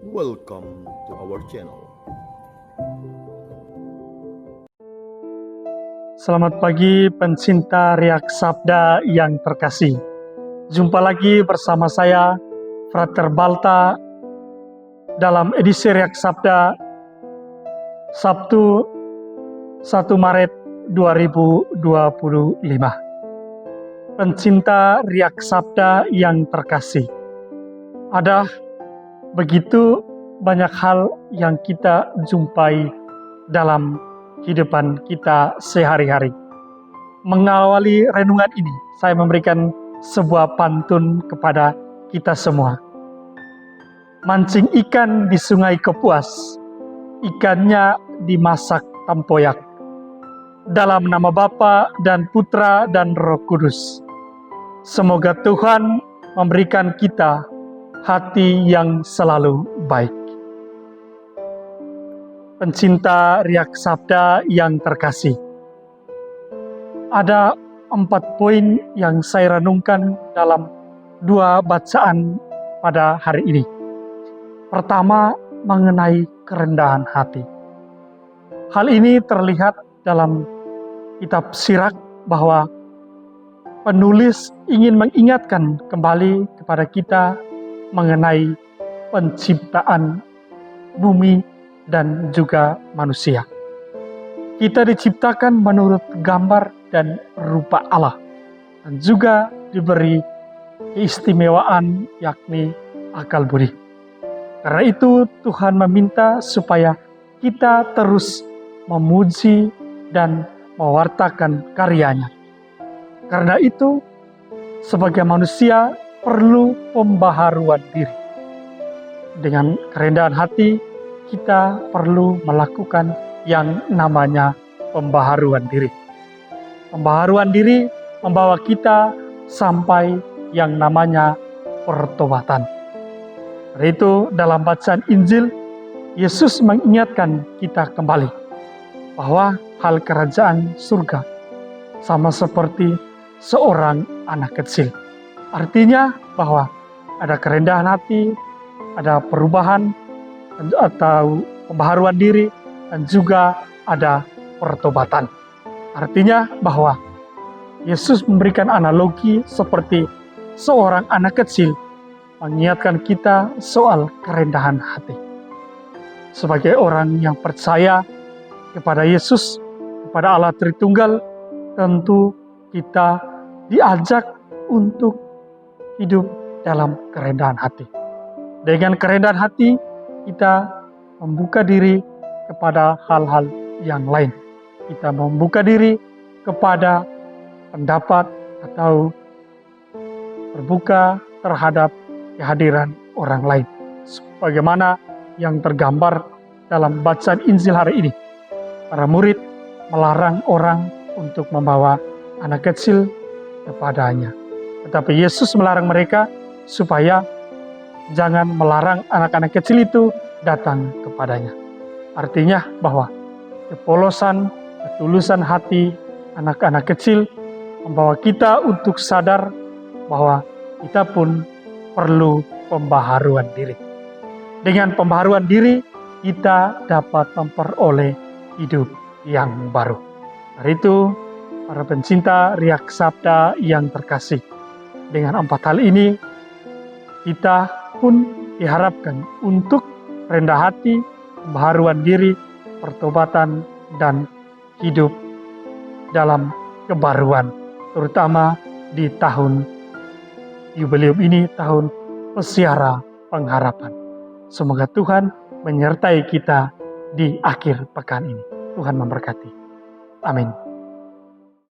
Welcome to our channel. Selamat pagi pencinta Riak Sabda yang terkasih. Jumpa lagi bersama saya, Frater Balta, dalam edisi Riak Sabda Sabtu 1 Maret 2025. Pencinta Riak Sabda yang terkasih, ada begitu banyak hal yang kita jumpai dalam kehidupan kita sehari-hari. Mengawali renungan ini, saya memberikan sebuah pantun kepada kita semua. Mancing ikan di sungai Kapuas, ikannya dimasak tempoyak. Dalam nama Bapa dan Putra dan Roh Kudus. Semoga Tuhan memberikan kita hati yang selalu baik. Pencinta Riak Sabda yang terkasih, ada 4 poin yang saya renungkan dalam 2 bacaan pada hari ini. Pertama, mengenai kerendahan hati. Hal ini terlihat dalam kitab Sirak bahwa penulis ingin mengingatkan kembali kepada kita mengenai penciptaan bumi dan juga manusia. Kita diciptakan menurut gambar dan rupa Allah, dan juga diberi keistimewaan yakni akal budi. Karena itu Tuhan meminta supaya kita terus memuji dan mewartakan karyanya. Karena itu sebagai manusia perlu pembaharuan diri. Dengan kerendahan hati kita perlu melakukan yang namanya pembaharuan diri. Pembaharuan diri membawa kita sampai yang namanya pertobatan. Karena itu dalam bacaan Injil, Yesus mengingatkan kita kembali bahwa hal kerajaan surga sama seperti seorang anak kecil. Artinya bahwa ada kerendahan hati, ada perubahan atau pembaharuan diri, dan juga ada pertobatan. Artinya bahwa Yesus memberikan analogi seperti seorang anak kecil, mengingatkan kita soal kerendahan hati. Sebagai orang yang percaya kepada Yesus, kepada Allah Tritunggal, tentu kita diajak untuk hidup dalam kerendahan hati. Dengan kerendahan hati, kita membuka diri kepada hal-hal yang lain. Kita membuka diri kepada pendapat atau terbuka terhadap kehadiran orang lain. Sebagaimana yang tergambar dalam bacaan Injil hari ini. Para murid melarang orang untuk membawa anak kecil kepadanya. Tetapi Yesus melarang mereka supaya jangan melarang anak-anak kecil itu datang kepadanya. Artinya bahwa kepolosan, ketulusan hati anak-anak kecil membawa kita untuk sadar bahwa kita pun perlu pembaharuan diri. Dengan pembaharuan diri, kita dapat memperoleh hidup yang baru. Dari itu, para pencinta Riak Sabda yang terkasih, dengan 4 hal ini, kita pun diharapkan untuk rendah hati, pembaharuan diri, pertobatan, dan hidup dalam kebaruan, terutama di tahun jubileum ini, tahun Peziarah Pengharapan. Semoga Tuhan menyertai kita di akhir pekan ini. Tuhan memberkati. Amin.